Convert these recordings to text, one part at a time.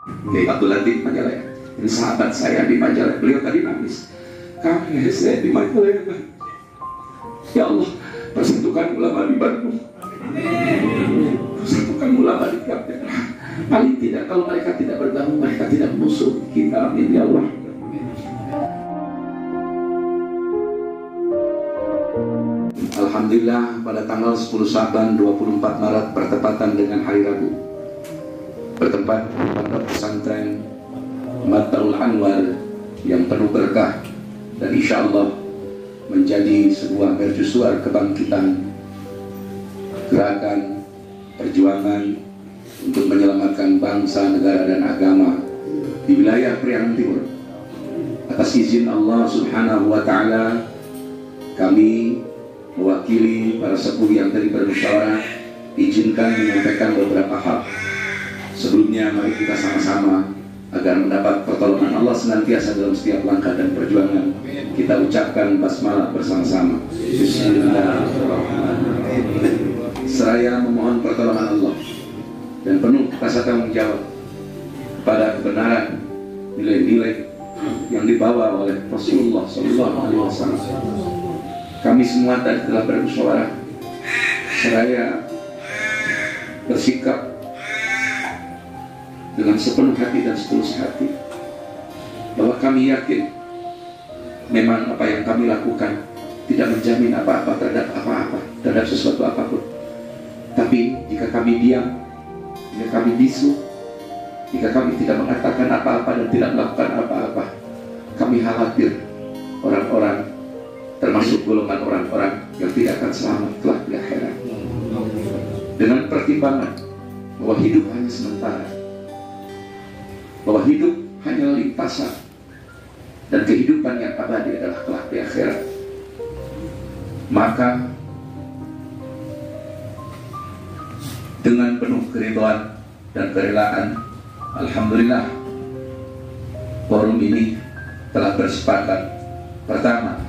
Kiai Abdul Latif Majalaya. Ini sahabat saya di Majalaya. Beliau tadi nangis. Kami saya di Majalaya. Ya Allah, persatukan ulama di Bandung. Persatukan ulama di tiap daerah. Paling tidak kalau mereka tidak bergabung, mereka tidak musuh kita. Amin ya Allah. Alhamdulillah pada tanggal 10 Syaban 24 Maret bertepatan dengan hari Rabu, bertempat di pondok pesantren Mattaul Anwar yang penuh berkah dan insya Allah menjadi sebuah mercusuar kebangkitan gerakan perjuangan untuk menyelamatkan bangsa, negara dan agama di wilayah Priangan Timur. Atas izin Allah Subhanahu wa Ta'ala, kami mewakili para sepuh yang tadi bermusyawarah izinkan menyampaikan beberapa hal. Sebelumnya mari kita sama-sama agar mendapat pertolongan Allah senantiasa dalam setiap langkah dan perjuangan. Kita ucapkan basmalah bersama-sama. Bismillahirrahmanirrahim. Seraya memohon pertolongan Allah dan penuh rasa tanggung jawab pada kebenaran nilai-nilai yang dibawa oleh Rasulullah SAW. Kami semua tadi telah bermusyawarah seraya bersikap dengan sepenuh hati dan setulus hati bahwa kami yakin memang apa yang kami lakukan tidak menjamin apa-apa terhadap sesuatu apapun. Tapi jika kami diam, jika kami bisu, jika kami tidak mengatakan apa-apa dan tidak melakukan apa-apa, kami khawatir orang-orang, termasuk golongan orang-orang yang tidak akan selamat kelak di akhirat. Dengan pertimbangan bahwa hidup hanya sementara, bahwa hidup hanya limpasan, dan kehidupan yang abadi adalah kelak di akhirat, maka dengan penuh keridhaan dan kerelaan, alhamdulillah forum ini telah bersepakat. Pertama,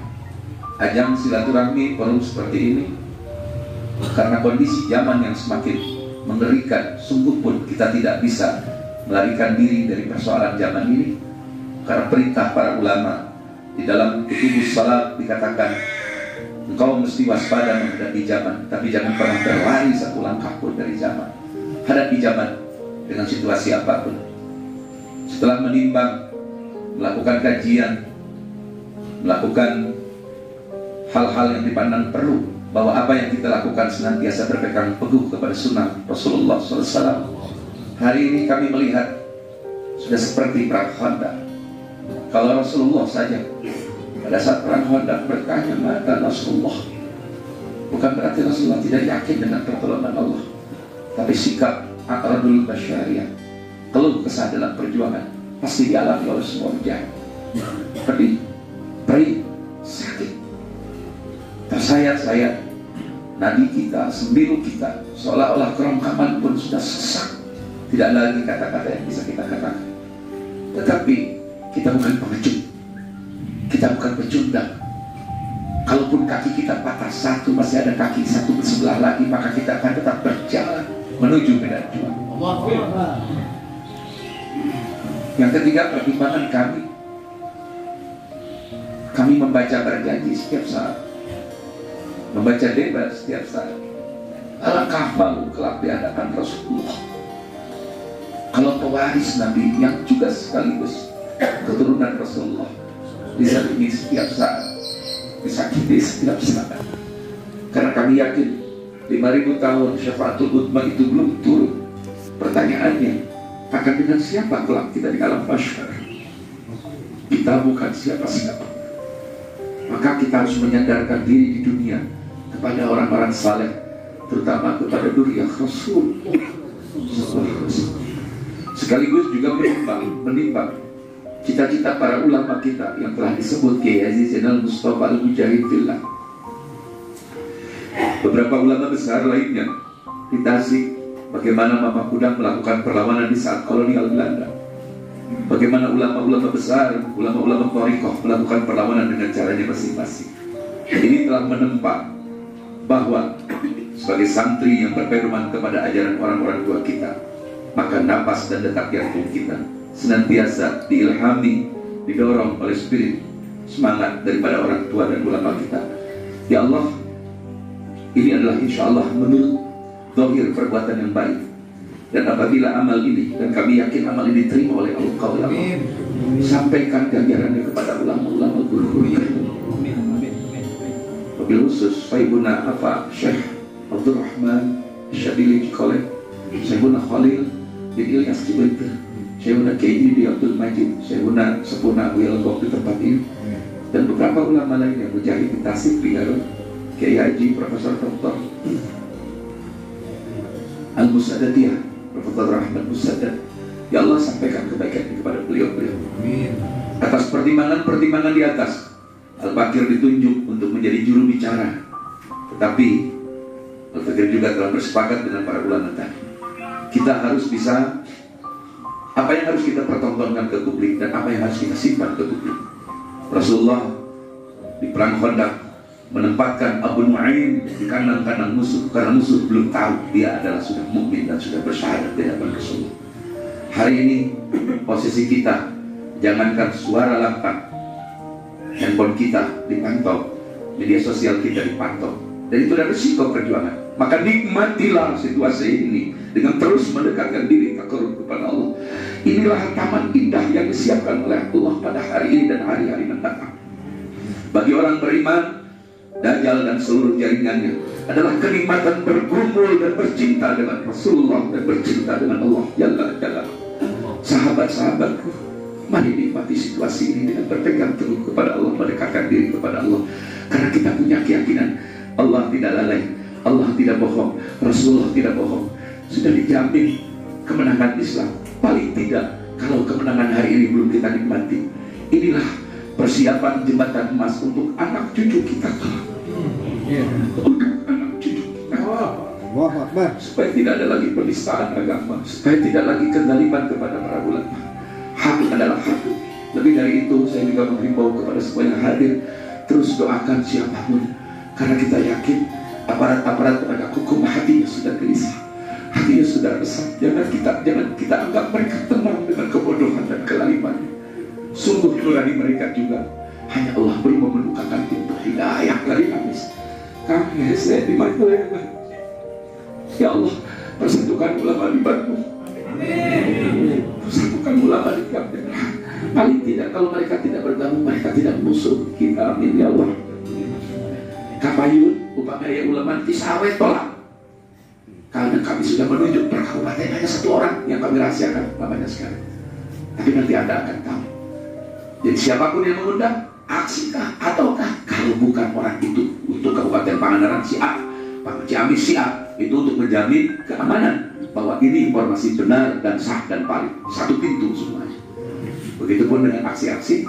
ajang silaturahmi forum seperti ini karena kondisi zaman yang semakin mengerikan, sungguh pun kita tidak bisa melarikan diri dari persoalan zaman ini. Karena perintah para ulama di dalam Kutubus Salat dikatakan, engkau mesti waspada menghadapi zaman, tapi jangan pernah berlari satu langkah pun dari zaman. Hadapi zaman dengan situasi apapun. Setelah menimbang, melakukan kajian, melakukan hal-hal yang dipandang perlu, bahwa apa yang kita lakukan senantiasa berpegang teguh kepada sunnah Rasulullah SAW. Hari ini kami melihat sudah seperti perang Khandaq. Kalau Rasulullah saja pada saat perang Khandaq bertanya mata Rasulullah, bukan berarti Rasulullah tidak yakin dengan pertolongan Allah, tapi sikap aqradul basyariyah, keluh kesah dalam perjuangan pasti dialami oleh semua ujian. Pedih, perih, sakit, tersayat-sayat, nadi kita, sembilu kita, seolah-olah kerongkongan pun sudah sesak. Tidak lagi kata-kata yang bisa kita katakan. Tetapi kita bukan pengecut, kita bukan pecundang. Kalaupun kaki kita patah satu, masih ada kaki satu sebelah lagi, maka kita akan tetap berjalan menuju medan juang. Yang ketiga, pertimbangan kami membaca berjanji setiap saat, membaca debat setiap saat. Alangkah malu kelak di hadapan Rasulullah kalau pewaris Nabi yang juga sekaligus keturunan Rasulullah dizalimi setiap saat, disakiti setiap saat. Karena kami yakin 5.000 tahun syafaatul uzma itu belum turun. Pertanyaannya, akan dengan siapa kelak kita di alam mahsyar? Kita bukan siapa-siapa. Maka kita harus menyandarkan diri di dunia kepada orang-orang saleh, terutama kepada dzurriyyah Rasul. Sekaligus juga menimbang cita-cita para ulama kita yang telah disebut Kiai Haji Zainal Mustafa Al-Mujahid Fillah. Beberapa ulama besar lainnya di Tasik, bagaimana Mama Kudang melakukan perlawanan di saat kolonial Belanda. Bagaimana ulama-ulama besar, ulama-ulama thariqah melakukan perlawanan dengan caranya masing-masing. Ini telah menempa bahwa sebagai santri yang berpedoman kepada ajaran orang-orang tua kita, maka napas dan detak jantung kita senantiasa diilhami, didorong oleh spirit semangat daripada orang tua dan ulama kita. Ya Allah, ini adalah insya Allah menurut zahir perbuatan yang baik. Dan apabila amal ini, dan kami yakin amal ini diterima oleh Allah, ya Allah, sampaikan ganjarannya kepada ulama-ulama guru-guru kami. Wabil khusus Sayyiduna Syekh Abdul Rahman Syadili Kolej, Sayyiduna Khalil bin Ilyas Cibaita, Sayyiduna K.I.D. Abdul Majid, Sayyiduna Sepuna Wilayah di tempat ini, dan beberapa ulama lain yang mujahid di Tasik, di Garut, Kiai Haji Profesor Dr. Al-Musadatiyah, Profesor Rahman Musadat. Ya Allah, sampaikan kebaikan kepada beliau-beliau. Atas pertimbangan-pertimbangan di atas, Al-Fakir ditunjuk untuk menjadi juru bicara. Tetapi Al-Fakir juga telah bersepakat dengan para ulama tadi. Kita harus bisa, apa yang harus kita pertontonkan ke publik dan apa yang harus kita simpan ke publik. Rasulullah di perang Khandaq menempatkan Abu Nu'aim di kanan-kanan musuh, karena musuh belum tahu dia adalah sudah mukmin dan sudah bersyahadat di hadapan Rasulullah. Hari ini posisi kita, jangankan suara lantang, handphone kita dipantau, media sosial kita dipantau, dan itu adalah risiko perjuangan. Maka nikmatilah situasi ini dengan terus mendekatkan diri takarrub kepada Allah. Inilah taman indah yang disiapkan oleh Allah pada hari ini dan hari-hari mendatang. Bagi orang beriman, Dajjal dan seluruh jaringannya adalah kenikmatan bergumul dan bercinta dengan Rasulullah dan bercinta dengan Allah Jalla Jalla. Sahabat-sahabatku, mari nikmati situasi ini dengan berpegang teguh kepada Allah, mendekatkan diri kepada Allah. Karena kita punya keyakinan Allah tidak lalai, Allah tidak bohong, Rasulullah tidak bohong. Sudah dijamin kemenangan Islam. Paling tidak, kalau kemenangan hari ini belum kita nikmati, inilah persiapan jembatan emas untuk anak cucu kita. Untuk anak cucu kita. Supaya tidak ada lagi penistaan agama, supaya tidak lagi kezaliman kepada para ulama. Hak adalah hak. Lebih dari itu, saya juga menghimbau kepada semua yang hadir, terus doakan siapapun, karena kita yakin aparat-aparat penegak hukum hatinya sudah gelisah, hatinya sudah resah. Jangan kita anggap mereka tenang dengan kebodohan dan kelalimannya. Sungguh nurani mereka juga hanya Allah belum membukakan pintu hidayah dari kami. Kami saya dimana ya Allah, persatukan ulama di Bandung, persatukan ulama di kami. Paling tidak kalau mereka tidak bergabung, mereka tidak musuh kita. Amin ya Allah. Kapayun upamanya ulama di Sawe tolak, karena kami sudah menunjuk per kabupaten hanya satu orang yang kami rahasiakan namanya sekarang. Tapi nanti Anda akan tahu. Jadi siapapun yang mengundang, aksikah ataukah kalau bukan orang itu untuk Kabupaten Pangandaran siap, Ciamis siap, itu untuk menjamin keamanan bahwa ini informasi benar dan sah dan valid, satu pintu semuanya. Begitupun dengan aksi-aksi,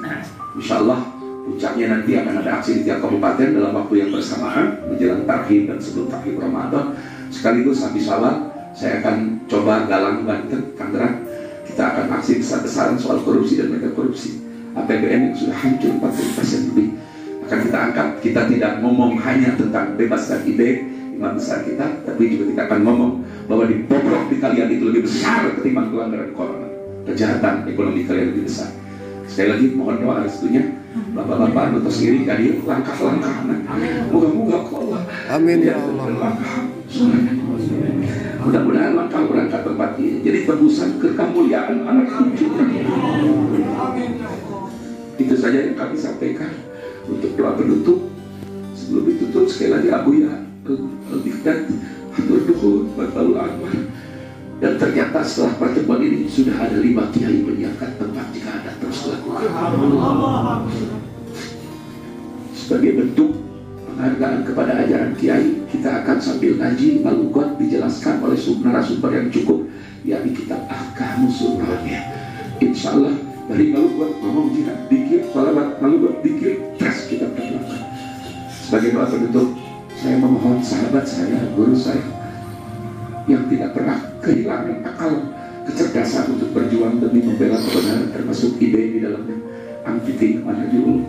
insya Allah puncaknya nanti akan ada aksi di tiap kabupaten dalam waktu yang bersamaan menjelang Takhir dan sebelum Takhir Ramadan. Sekaligus habis awal saya akan coba Galang, Banten, Tangerang. Kita akan aksi besar-besaran soal korupsi dan mega korupsi. APBN yang sudah hancur 40% lebih akan kita angkat. Kita tidak ngomong hanya tentang bebaskan ide imam besar kita, tapi juga kita akan ngomong bahwa di bobrok di kalian itu lebih besar ketimbang pelanggaran corona. Kejahatan ekonomi kalian lebih besar. Sekali lagi mohon doa restunya bapak-bapak atas diri dari langkah-langkah. Moga-moga Allah. Amin ya Allah. Mudah-mudahan langkah berangkat tempat ini jadi tebusan ke kemuliaan anak cucu. Itu saja yang kami sampaikan untuk doa penutup. Sebelum ditutup sekali lagi Abu ya Al-Bikdat Hatur Duhur Batalul Anwar. Dan ternyata setelah pertemuan ini sudah ada 5 kiai menyiapkan tempat jika Anda terus lakukan. Sebagai bentuk penghargaan kepada ajaran kiai, kita akan sambil ngaji Malugot dijelaskan oleh narasumber yang cukup, yakni kitab Ahkamus Sunnahnya. Insya Allah dari Malugot ngomong jihad, dikir, salawat, Malugot, dikir, terus kita perjuangkan. Sebagai doa penutup, saya memohon sahabat saya, guru saya, yang tidak pernah kehilangan akal kecerdasan untuk berjuang demi membela kebenaran, termasuk ide di dalamnya. Angkiti mana dulu.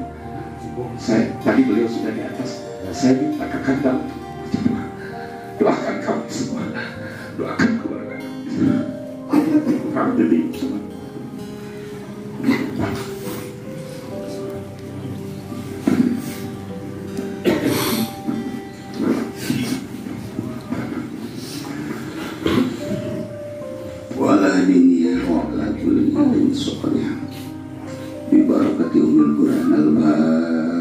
Saya tadi beliau sudah di atas. Saya minta ke Kanda untuk doakan kami semua. Doakan keluarga kami. Habibie. وعلى دينه وعلى كل نبي صالح ببركة أم القرآن.